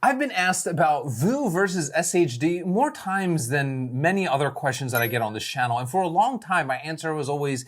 I've been asked about VOO versus SHD more times than many other questions that I get on this channel. And for a long time, my answer was always,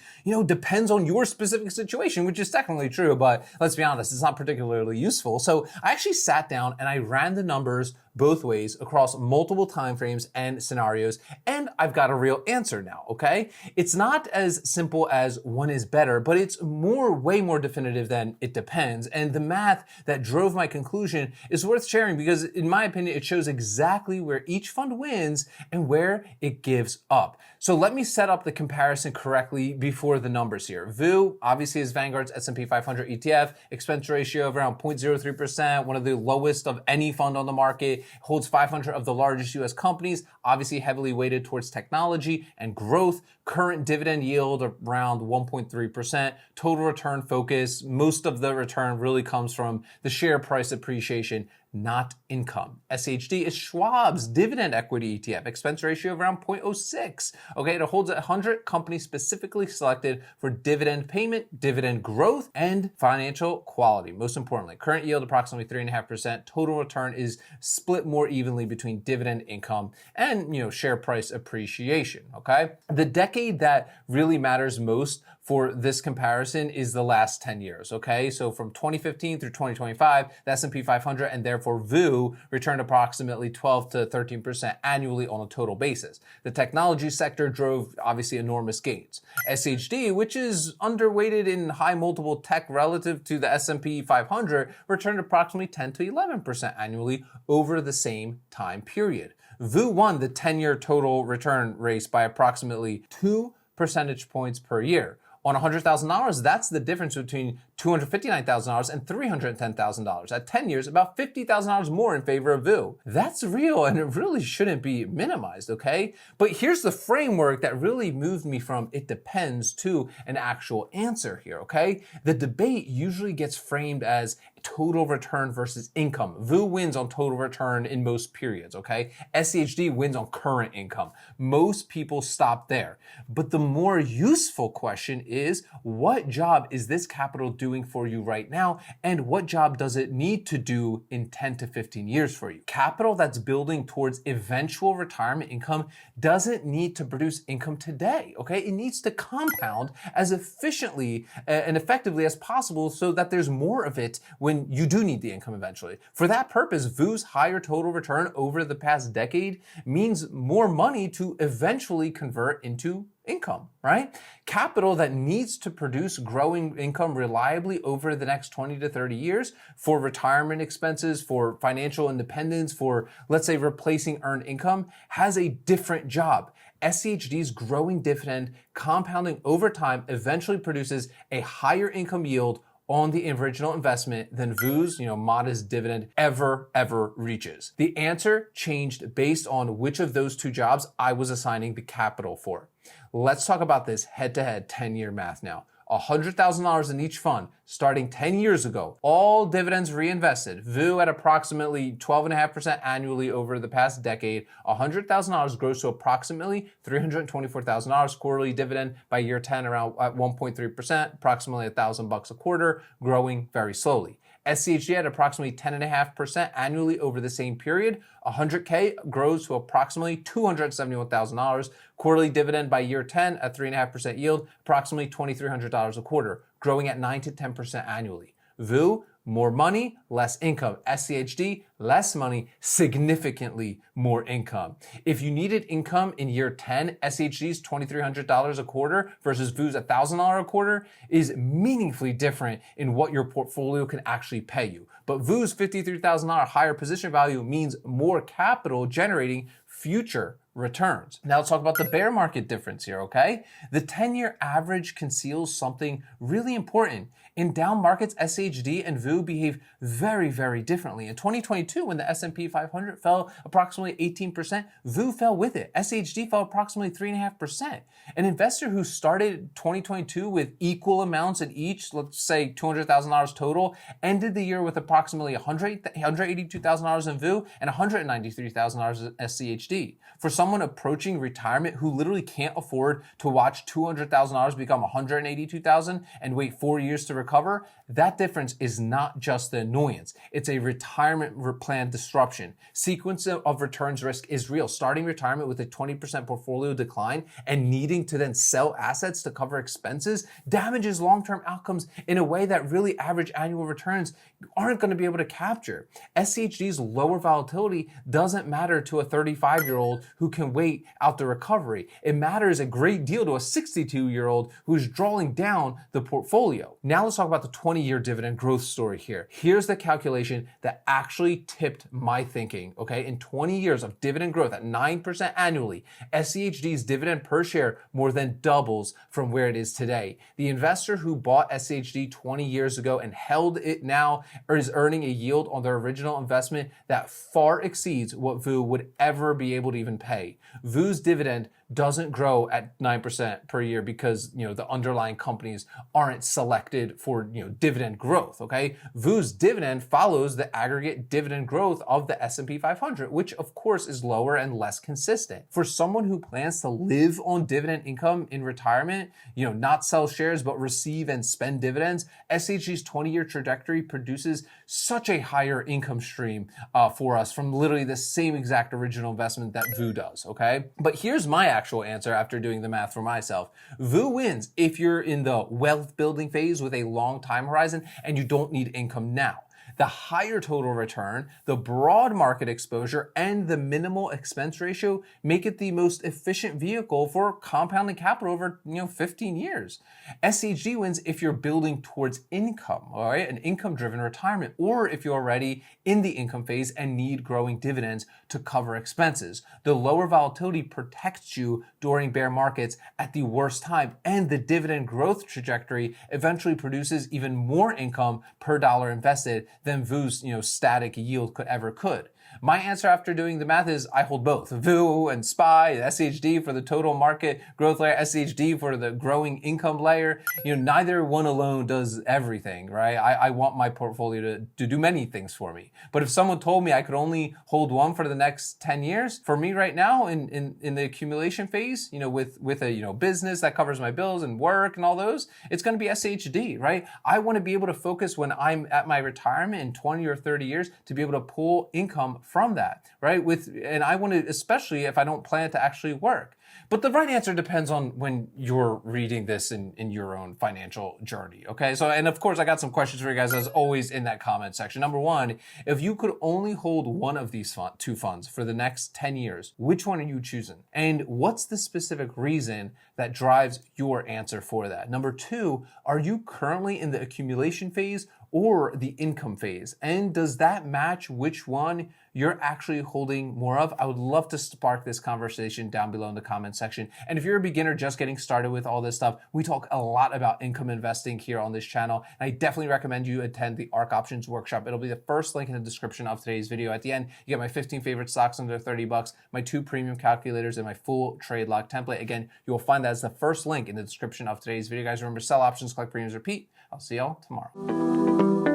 depends on your specific situation, which is technically true, but let's be honest, it's not particularly useful. So I actually sat down and I ran the numbers both ways across multiple timeframes and scenarios, and I've got a real answer now, okay? It's not as simple as one is better, but it's way more definitive than it depends. And the math that drove my conclusion is worth sharing because in my opinion, it shows exactly where each fund wins and where it gives up. So let me set up the comparison correctly before the numbers here. VOO obviously is Vanguard's S&P 500 ETF, expense ratio of around 0.03%, one of the lowest of any fund on the market, holds 500 of the largest US companies, obviously heavily weighted towards technology and growth, current dividend yield around 1.3%, total return focus. Most of the return really comes from the share price appreciation, not income. SHD is Schwab's dividend equity ETF, expense ratio of around 0.06. Okay, it holds 100 companies specifically selected for dividend payment, dividend growth, and financial quality. Most importantly, current yield approximately 3.5%. Total return is split more evenly between dividend income and share price appreciation. Okay, the decade that really matters most for this comparison is the last 10 years, okay? So from 2015 through 2025, the S&P 500 and therefore VOO returned approximately 12 to 13% annually on a total basis. The technology sector drove obviously enormous gains. SHD, which is underweighted in high multiple tech relative to the S&P 500, returned approximately 10 to 11% annually over the same time period. VOO won the 10-year total return race by approximately 2 percentage points per year. On $100,000, that's the difference between $259,000 and $310,000. At 10 years, about $50,000 more in favor of VOO. That's real and it really shouldn't be minimized, okay? But here's the framework that really moved me from it depends to an actual answer here, okay? The debate usually gets framed as total return versus income. VOO wins on total return in most periods, okay? SCHD wins on current income. Most people stop there. But the more useful question is, what job is this capital doing for you right now? And what job does it need to do in 10 to 15 years for you? Capital that's building towards eventual retirement income doesn't need to produce income today, okay? It needs to compound as efficiently and effectively as possible so that there's more of it when you do need the income eventually. For that purpose, VOO's higher total return over the past decade means more money to eventually convert into income, right? Capital that needs to produce growing income reliably over the next 20 to 30 years for retirement expenses, for financial independence, for, let's say, replacing earned income has a different job. SCHD's growing dividend compounding over time eventually produces a higher income yield on the original investment than VOO's, modest dividend ever reaches. The answer changed based on which of those two jobs I was assigning the capital for. Let's talk about this head-to-head 10-year math now. $100,000 in each fund starting 10 years ago, all dividends reinvested, VOO at approximately 12.5% annually over the past decade. $100,000 grows to approximately $324,000 quarterly dividend by year 10 around at 1.3%, approximately $1,000 a quarter, growing very slowly. SCHD at approximately 10.5% annually over the same period. $100K grows to approximately $271,000. Quarterly dividend by year 10 at 3.5% yield, approximately $2,300 a quarter, growing at 9 to 10% annually. VOO, more money, less income. SCHD, less money, significantly more income. If you needed income in year 10, SCHD's $2,300 a quarter versus VOO's $1,000 a quarter is meaningfully different in what your portfolio can actually pay you. But VOO's $53,000 higher position value means more capital generating future returns. Now let's talk about the bear market difference here, okay? The 10-year average conceals something really important. In down markets, SHD and VOO behave very differently. In 2022, when the S&P 500 fell approximately 18%, VOO fell with it. SHD fell approximately 3.5%. An investor who started 2022 with equal amounts in each, let's say $200,000 total, ended the year with approximately $182,000 in VOO and $193,000 in SCHD. For someone approaching retirement who literally can't afford to watch $200,000 become $182,000 and wait 4 years to recover, that difference is not just the annoyance. It's a retirement plan disruption. Sequence of returns risk is real. Starting retirement with a 20% portfolio decline and needing to then sell assets to cover expenses damages long-term outcomes in a way that really average annual returns aren't going to be able to capture. SCHD's lower volatility doesn't matter to a 35-year-old who can wait out the recovery. It matters a great deal to a 62-year-old who's drawing down the portfolio. Now let's talk about the 20-year dividend growth story here. Here's the calculation that actually tipped my thinking, okay? In 20 years of dividend growth at 9% annually, SCHD's dividend per share more than doubles from where it is today. The investor who bought SCHD 20 years ago and held it now is earning a yield on their original investment that far exceeds what VOO would ever be able to even pay. VOO's dividend doesn't grow at 9% per year because, the underlying companies aren't selected for, dividend growth, okay? VOO's dividend follows the aggregate dividend growth of the S&P 500, which of course is lower and less consistent. For someone who plans to live on dividend income in retirement, not sell shares but receive and spend dividends, SHG's 20-year trajectory produces such a higher income stream for us from literally the same exact original investment that VOO does, okay? But here's my actual answer after doing the math for myself. VOO wins if you're in the wealth building phase with a long time horizon and you don't need income now. The higher total return, the broad market exposure, and the minimal expense ratio make it the most efficient vehicle for compounding capital over 15 years. SCHD wins if you're building towards income, all right, an income-driven retirement, or if you're already in the income phase and need growing dividends to cover expenses. The lower volatility protects you during bear markets at the worst time, and the dividend growth trajectory eventually produces even more income per dollar invested than VOO's static yield could. My answer after doing the math is I hold both. VOO and SPY, SCHD for the total market growth layer, SCHD for the growing income layer. Neither one alone does everything, right? I want my portfolio to do many things for me. But if someone told me I could only hold one for the next 10 years, for me right now in the accumulation phase, with a business that covers my bills and work and all those, it's going to be SCHD, right? I want to be able to focus when I'm at my retirement in 20 or 30 years to be able to pull income from that, right? And I want to, especially if I don't plan to actually work. But the right answer depends on when you're reading this in your own financial journey, okay? So, and of course, I got some questions for you guys as always in that comment section. Number one, if you could only hold one of these two funds for the next 10 years, which one are you choosing? And what's the specific reason that drives your answer for that? Number two, are you currently in the accumulation phase or the income phase? And does that match which one you're actually holding more of? I would love to spark this conversation down below in the comment section. And if you're a beginner just getting started with all this stuff, we talk a lot about income investing here on this channel. And I definitely recommend you attend the ARK Options Workshop. It'll be the first link in the description of today's video. At the end, you get my 15 favorite stocks under 30 bucks, my 2 premium calculators, and my full trade log template. Again, you will find that as the first link in the description of today's video. Guys, remember, sell options, collect premiums, repeat. I'll see y'all tomorrow.